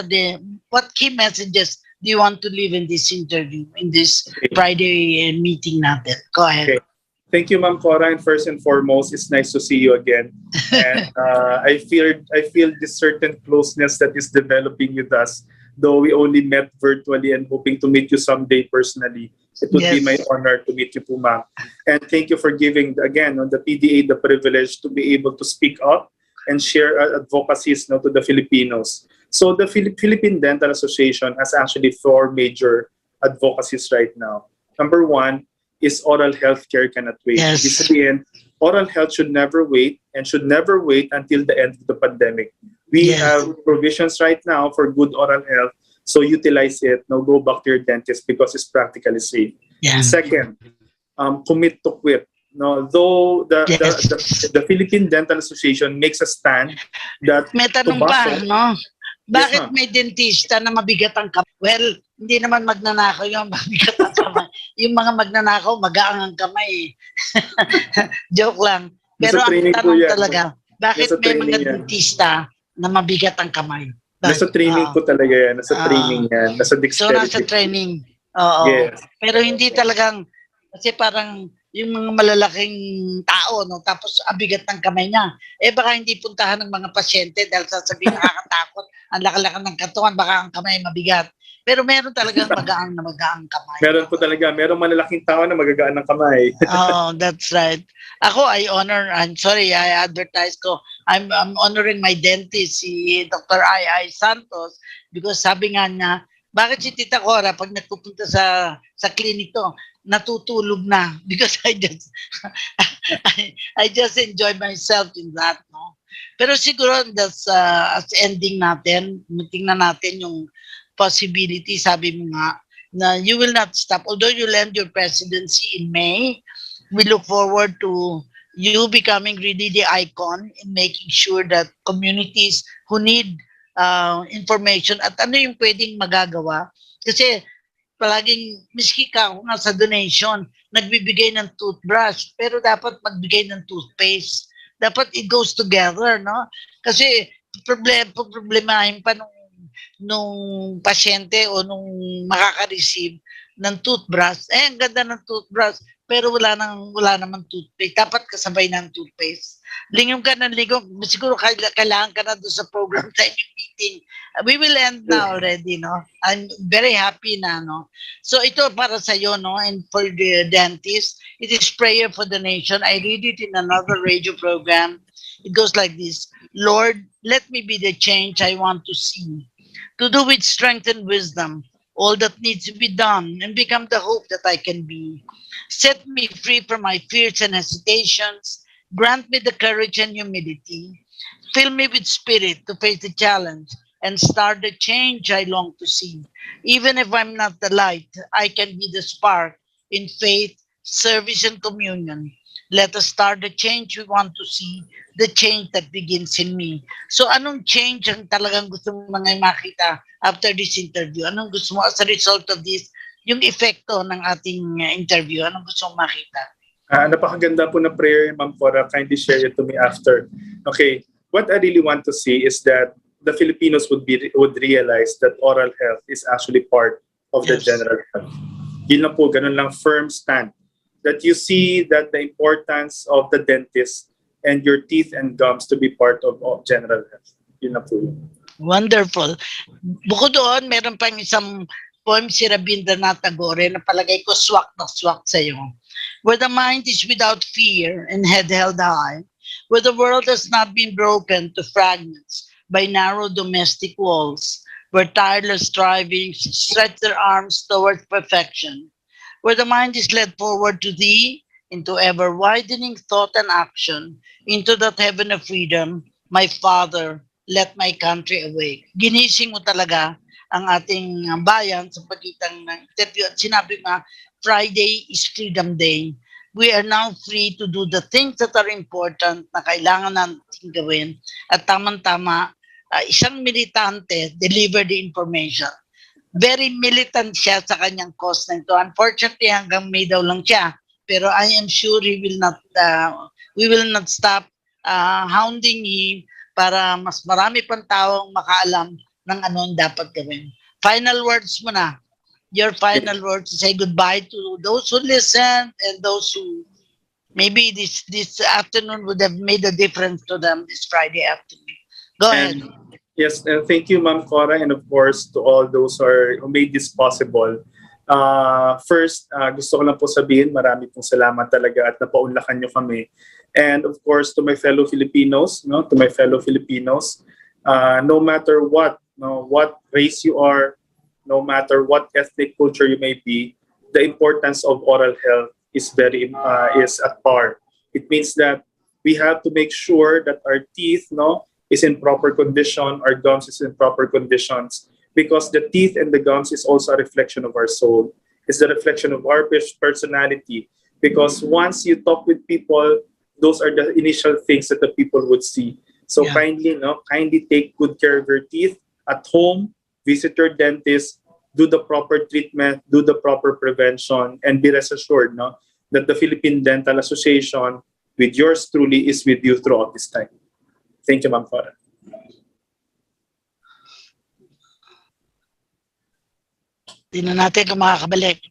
key messages do you want to leave in this interview, in this Friday meeting natin? Go ahead. Okay. Thank you, Ma'am Cora. And first and foremost, it's nice to see you again. And I feel this certain closeness that is developing with us. Though we only met virtually and hoping to meet you someday personally. It would be my honor to meet you, Puma. And thank you for giving, again, on the PDA, the privilege to be able to speak up and share advocacies to the Filipinos. So the Philippine Dental Association has actually 4 major advocacies right now. Number 1 is oral health care cannot wait. Yes. Oral health should never wait and should never wait until the end of the pandemic. We have provisions right now for good oral health, so utilize it. Now go back to your dentist because it's practically safe. Yeah. Second, commit to quit. No, though the Philippine Dental Association makes a stand that may tanong pa, no? Bakit may dentista na mabigat ang kamay? Well, hindi naman magnanakaw yung mabigat ang kamay. Yung mga magnanakaw, magaang ang kamay. Joke lang. Pero ang tanong talaga, bakit may mga dentista na mabigat ang kamay? Nasa training ko talaga yan. Nasa training yan. Nasa dexterity. So, nasa training. Oo. Yes. Pero hindi talagang, kasi parang yung mga malalaking tao, tapos abigat ng kamay niya. Baka hindi puntahan ng mga pasyente dahil sasabihin nakakatakot, ang laki-laki ng katawan, baka ang kamay mabigat. Pero meron talagang magaang kamay. Meron po talaga. Meron malalaking tao na magagaan ng kamay. Oh, that's right. Ako, I advertise ko. I'm honoring my dentist, si Dr. I. Santos, because sabi nga niya, bakit si Tita Cora, pag nagpupunta sa clinic to, natutulog na because I just enjoy myself in that, no? Pero siguro that's as ending natin, tingnan natin yung possibility, sabi mo nga, na you will not stop. Although you'll end your presidency in May, we look forward to you becoming really the icon in making sure that communities who need information at ano yung pwedeng magagawa. Kasi palaging, miski ka kung sa donation, nagbibigay ng toothbrush, pero dapat magbigay ng toothpaste. Dapat it goes together, no? Kasi problemahin pa nung pasyente o nung makaka-receive ng toothbrush. Ang ganda ng toothbrush, pero wala namang toothpaste. Dapat kasabay ng toothpaste. Lingom ka ng lingom. Siguro kailangan ka na doon sa program sa inyong meeting. We will end now already, no? I'm very happy na, no? So ito para sa iyo, no? And for the dentist, it is prayer for the nation. I read it in another radio program. It goes like this: Lord, let me be the change I want to see. To do with strength and wisdom all that needs to be done and become the hope that I can be. Set me free from my fears and hesitations. Grant me the courage and humility. Fill me with spirit to face the challenge and start the change I long to see. Even if I'm not the light, I can be the spark in faith, service, and communion. Let us start the change we want to see, the change that begins in me. So anong change ang talagang gusto mo mga makita after this interview? Anong gusto mo as a result of this, yung epekto ng ating interview? Anong gusto mo makita? Napakaganda po na prayer, Ma'am Cora. Kindly share it to me after. Okay, what I really want to see is that the Filipinos would realize that oral health is actually part of the general health. Yun lang po, ganun lang, firm stand. That you see that the importance of the dentist and your teeth and gums to be part of general health. Yun na po yun. Wonderful. Bukod doon, meron pang isang poem si Rabindranath Tagore na palagay ko swak na swak sa iyo. Where the mind is without fear and head held high, where the world has not been broken to fragments by narrow domestic walls, where tireless striving stretch their arms towards perfection, where the mind is led forward to thee, into ever-widening thought and action, into that heaven of freedom, my Father, let my country awake. Ginising mo talaga ang ating bayan sa pagitan ng interview. At sinabi nga, Friday is Freedom Day. We are now free to do the things that are important na kailangan natin gawin. At tamang-tama, isang militante deliver the information. Very militant siya sa kanyang cause na ito. Unfortunately, hanggang May daw lang siya. Pero I am sure we will not stop hounding him para mas marami pang taong makaalam ng ano dapat gawin. Final words mo na. Your final words to say goodbye to those who listen and those who maybe this afternoon would have made a difference to them this Friday afternoon. Go ahead. Yes, thank you, Ma'am Cora, and of course to all those who made this possible. First, gusto ko lang po sabihin, marami pong salamat talaga at napaunlakan nyo kami. And of course, to my fellow Filipinos, no matter what race you are, no matter what ethnic culture you may be, the importance of oral health is at par. It means that we have to make sure that our teeth, is in proper condition, our gums is in proper conditions, because the teeth and the gums is also a reflection of our soul. It's the reflection of our personality. Because once you talk with people, those are the initial things that the people would see. So kindly take good care of your teeth at home, visit your dentist, do the proper treatment, do the proper prevention, and be rest assured that the Philippine Dental Association, with yours truly, is with you throughout this time. Thank you, Ma'am Cora. Tingnan natin kung makakabalik.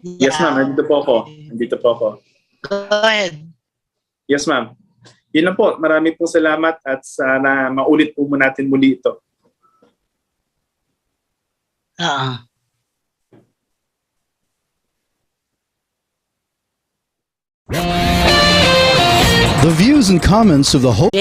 Yes, ma'am. Nandito po ako. Go ahead. Yes, ma'am. Yun lang po. Marami pong salamat at sana maulit po natin muli ito. The views and comments of the host